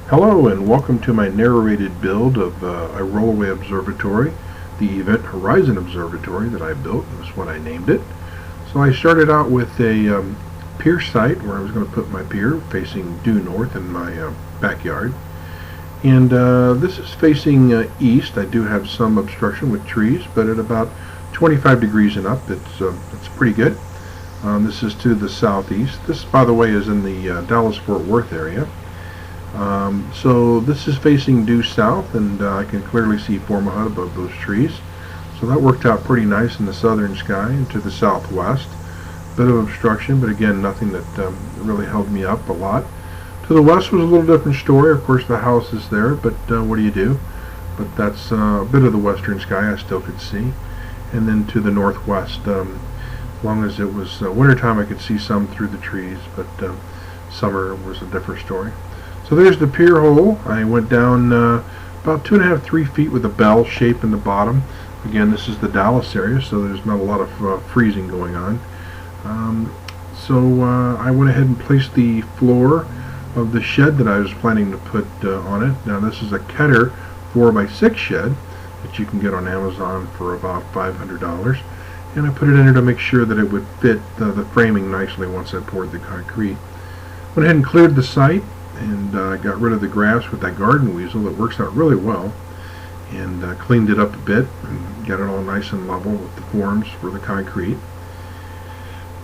Hello and welcome to my narrated build of a rollaway observatory, the Event Horizon Observatory that I built. That's what I named it. So I started out with a pier site where I was going to put my pier facing due north in my backyard. And this is facing east. I do have some obstruction with trees, but at about 25 degrees and up, it's pretty good. This is to the southeast. This, by the way, is in the Dallas-Fort Worth area. So this is facing due south, and I can clearly see Forma above those trees. So that worked out pretty nice in the southern sky. And to the southwest, bit of obstruction, but again, nothing that really held me up a lot. To the west was a little different story. Of course, the house is there, but what do you do? But that's a bit of the western sky I still could see. And then to the northwest, as long as it was wintertime, I could see some through the trees, but summer was a different story. So there's the pier hole. I went down about 2.5 to 3 feet with a bell shape in the bottom. Again, this is the Dallas area, so there's not a lot of freezing going on. So I went ahead and placed the floor of the shed that I was planning to put on it. Now this is a Keter 4x6 shed that you can get on Amazon for about $500. And I put it in there to make sure that it would fit the framing nicely once I poured the concrete. Went ahead and cleared the site and got rid of the grass with that garden weasel that works out really well, and cleaned it up a bit and got it all nice and level with the forms for the concrete.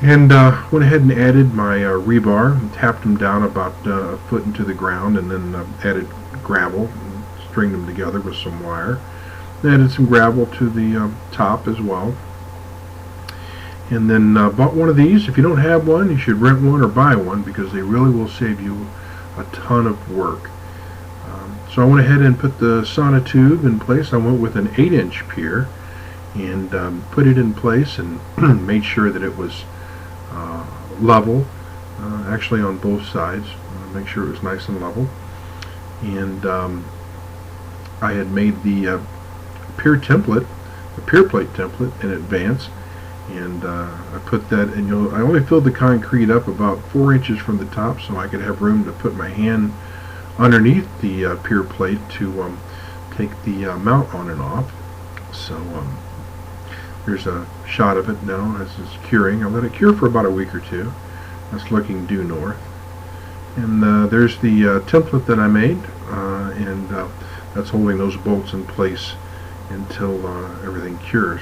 And went ahead and added my rebar and tapped them down about a foot into the ground, and then added gravel and stringed them together with some wire. Added some gravel to the top as well. And then bought one of these. If you don't have one, you should rent one or buy one, because they really will save you a ton of work. So I went ahead and put the sonotube in place. I went with an 8-inch pier and put it in place and made sure that it was level, actually on both sides. Make sure it was nice and level. And I had made the pier template, the pier plate template, in advance. And I put that, and I only filled the concrete up about 4 inches from the top, so I could have room to put my hand underneath the pier plate to take the mount on and off. So there's a shot of it now as it's curing. I let it cure for about a week or two. That's looking due north. And there's the template that I made, and that's holding those bolts in place until everything cures.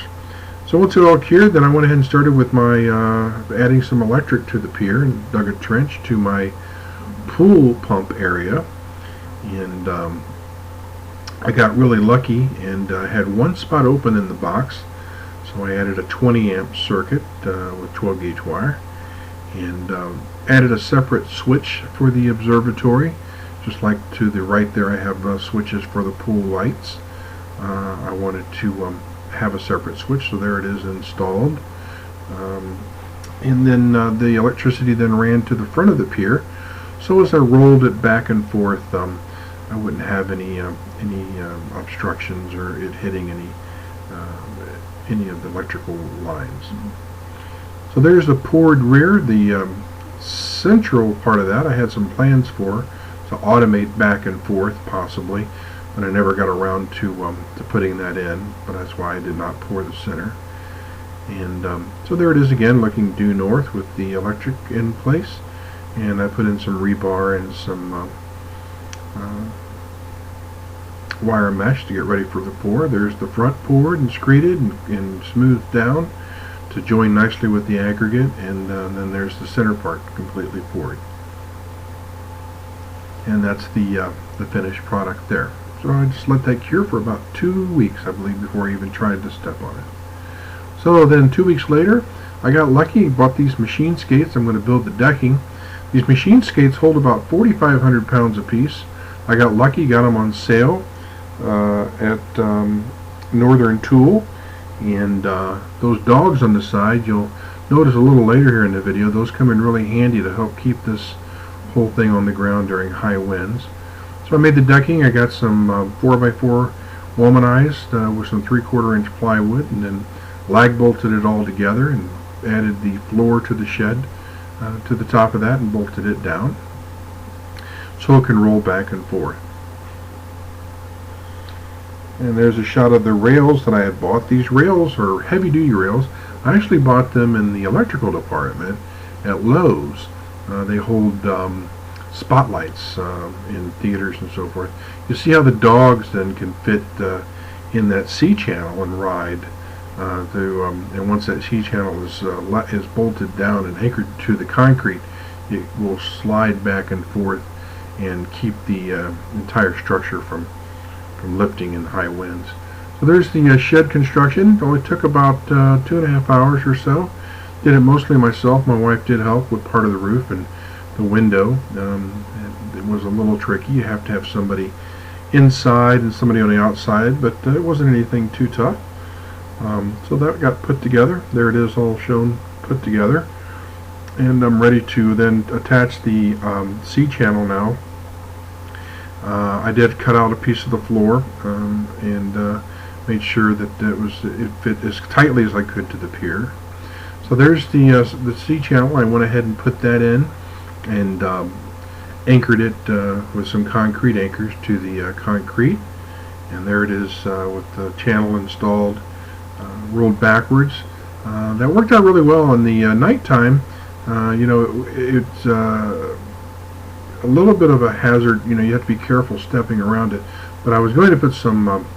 So once it all cured, then I went ahead and started with my adding some electric to the pier and dug a trench to my pool pump area. And I got really lucky and had one spot open in the box. So I added a 20 amp circuit with 12 gauge wire, and added a separate switch for the observatory. Just like to the right there, I have switches for the pool lights. I wanted to have a separate switch, so there it is installed. And then the electricity then ran to the front of the pier, so as I rolled it back and forth, I wouldn't have any obstructions or it hitting any of the electrical lines. So there's the poured rear. The central part of that I had some plans for to automate back and forth possibly, but I never got around to putting that in, but that's why I did not pour the center. And so there it is again, looking due north with the electric in place. And I put in some rebar and some wire mesh to get ready for the pour. There's the front poured and screeded and smoothed down to join nicely with the aggregate, and then there's the center part completely poured. And that's the finished product there. So I just let that cure for about 2 weeks, I believe, before I even tried to step on it. So then 2 weeks later, I got lucky, bought these machine skates. I'm going to build the decking. These machine skates hold about 4,500 pounds apiece. I got lucky, got them on sale at Northern Tool. And those dogs on the side, you'll notice a little later here in the video, those come in really handy to help keep this whole thing on the ground during high winds. So I made the decking. I got some 4x4 womanized with some 3/4 inch plywood, and then lag bolted it all together and added the floor to the shed to the top of that and bolted it down. so it can roll back and forth. And there's a shot of the rails that I had bought. These rails are heavy-duty rails. I actually bought them in the electrical department at Lowe's. They hold spotlights in theaters and so forth. You see how the dogs then can fit in that C-channel and ride through. And once that C-channel is bolted down and anchored to the concrete, it will slide back and forth and keep the entire structure from lifting in high winds. So there's the shed construction. It only took about 2.5 hours or so. Did it mostly myself. My wife did help with part of the roof and the window. It was a little tricky. You have to have somebody inside and somebody on the outside, but it wasn't anything too tough. So that got put together. There it is, all shown, put together. And I'm ready to then attach the C-channel now. I did cut out a piece of the floor and made sure that it fit as tightly as I could to the pier. So there's the C-channel. I went ahead and put that in and anchored it with some concrete anchors to the concrete. And there it is with the channel installed, rolled backwards. That worked out really well in the nighttime. It's a little bit of a hazard. You have to be careful stepping around it. But I was going to put some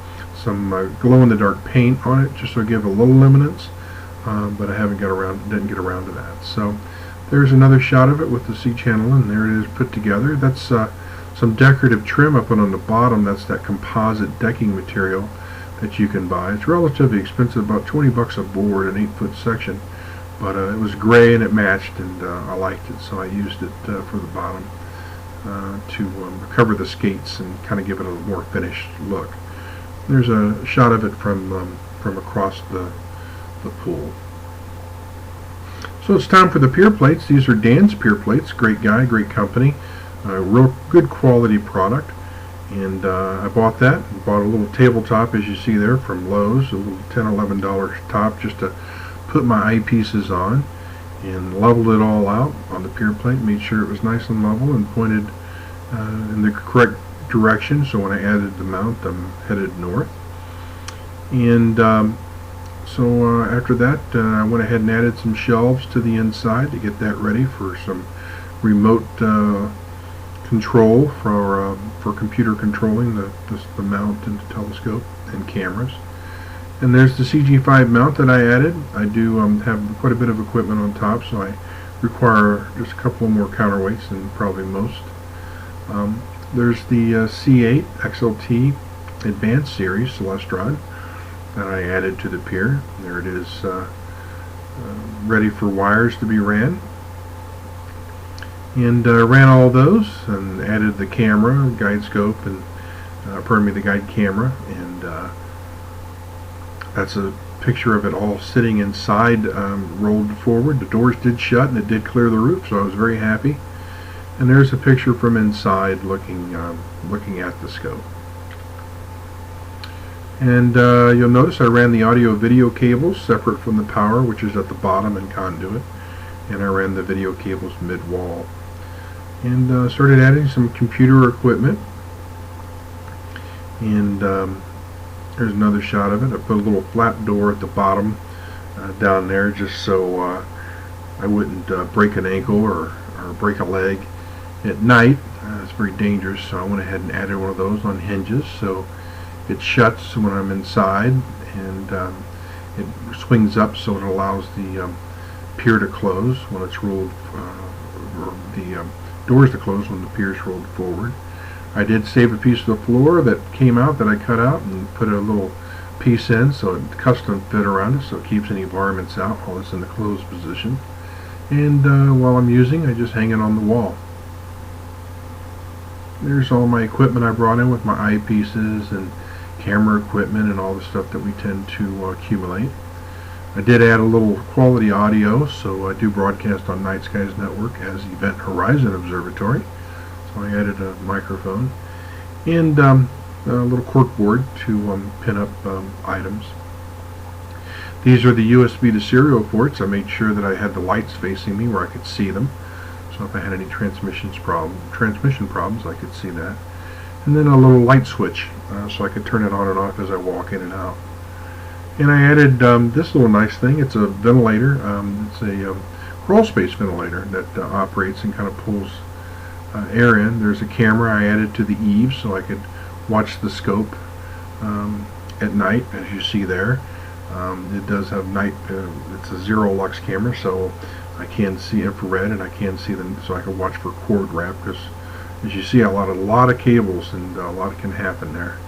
glow-in-the-dark paint on it just to give a little luminance, but I didn't get around to that. So there's another shot of it with the C-channel, and there it is put together. That's some decorative trim I put on the bottom. That's that composite decking material that you can buy. It's relatively expensive, about 20 bucks a board, an 8-foot section. But it was gray and it matched, and I liked it, so I used it for the bottom to cover the skates and kind of give it a more finished look. There's a shot of it from across the pool. So it's time for the pier plates. These are Dan's pier plates. Great guy, great company, real good quality product. And I bought that. Bought a little tabletop, as you see there, from Lowe's, a little $10, $11 top, just to put my eyepieces on, and leveled it all out on the pier plate. Made sure it was nice and level and pointed in the correct direction. So when I added the mount, I'm headed north. And so after that, I went ahead and added some shelves to the inside to get that ready for some remote control for computer controlling the mount and the telescope and cameras. And there's the CG5 mount that I added. I do have quite a bit of equipment on top, so I require just a couple more counterweights than probably most. There's the C8 XLT Advanced Series Celeste that I added to the pier. There it is, ready for wires to be ran. And ran all those and added the camera, guide scope, and the guide camera, and that's a picture of it all sitting inside, rolled forward. The doors did shut and it did clear the roof, so I was very happy. And there's a picture from inside looking at the scope. And you'll notice I ran the audio-video cables separate from the power, which is at the bottom in conduit, and I ran the video cables mid-wall. And started adding some computer equipment. And there's another shot of it. I put a little flap door at the bottom down there just so I wouldn't break an ankle or break a leg at night. It's very dangerous, so I went ahead and added one of those on hinges so it shuts when I'm inside, and it swings up so it allows the pier to close when it's rolled, or the doors to close when the pier is rolled forward. I did save a piece of the floor that came out that I cut out and put a little piece in so it custom fit around it so it keeps any varmints out while it's in the closed position. And while I'm using, I just hang it on the wall. There's all my equipment I brought in with my eyepieces and camera equipment and all the stuff that we tend to accumulate. I did add a little quality audio, so I do broadcast on Night Skies Network as Event Horizon Observatory. So I added a microphone and a little corkboard to pin up items. These are the USB to serial ports. I made sure that I had the lights facing me where I could see them. So if I had any transmission problems, I could see that. And then a little light switch, so I could turn it on and off as I walk in and out. And I added this little nice thing. It's a ventilator. It's a crawl space ventilator that operates and kind of pulls air in. There's a camera I added to the eaves so I could watch the scope at night, as you see there. It does have night. It's a zero lux camera, so I can see infrared and I can see them, so I can watch for cord wrap. Because as you see, a lot of cables, and a lot can happen there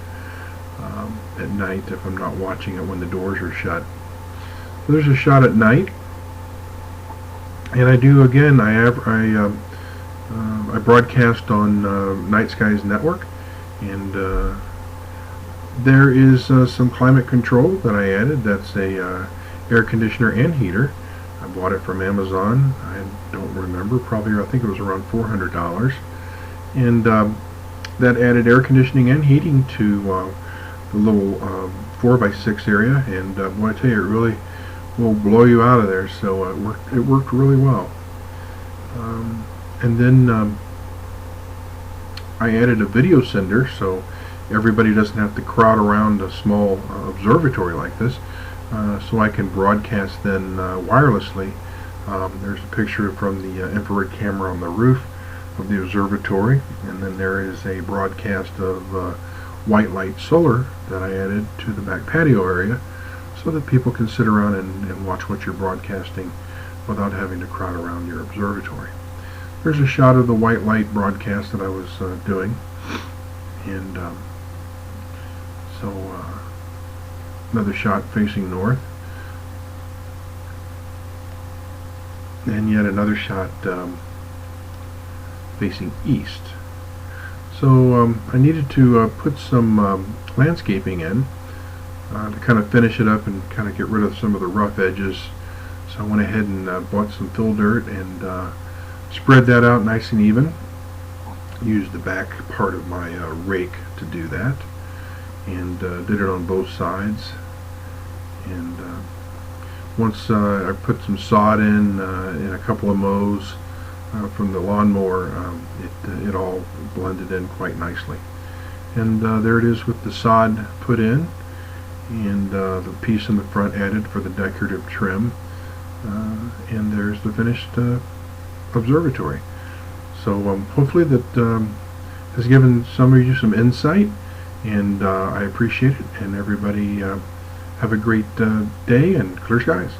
at night if I'm not watching it when the doors are shut. So there's a shot at night, and I do again. I broadcast on Night Skies Network, and there is some climate control that I added. That's a air conditioner and heater. I bought it from Amazon. I don't remember, probably I think it was around $400, and that added air conditioning and heating to the little 4x6 area, and boy, I tell you, it really will blow you out of there. So it worked really well. And then I added a video sender, so everybody doesn't have to crowd around a small observatory like this, so I can broadcast then wirelessly. There's a picture from the infrared camera on the roof of the observatory, and then there is a broadcast of white light solar that I added to the back patio area, so that people can sit around and watch what you're broadcasting without having to crowd around your observatory. There's a shot of the white light broadcast that I was doing, and another shot facing north, and yet another shot facing east. So I needed to put some landscaping in to kind of finish it up and kind of get rid of some of the rough edges. So I went ahead and bought some fill dirt and spread that out nice and even. Used the back part of my rake to do that, and did it on both sides. And once I put some sod in and a couple of mows from the lawnmower, it all blended in quite nicely. And there it is with the sod put in, and the piece in the front added for the decorative trim, and there's the finished observatory. So hopefully that has given some of you some insight, and I appreciate it. And everybody have a great day and clear skies.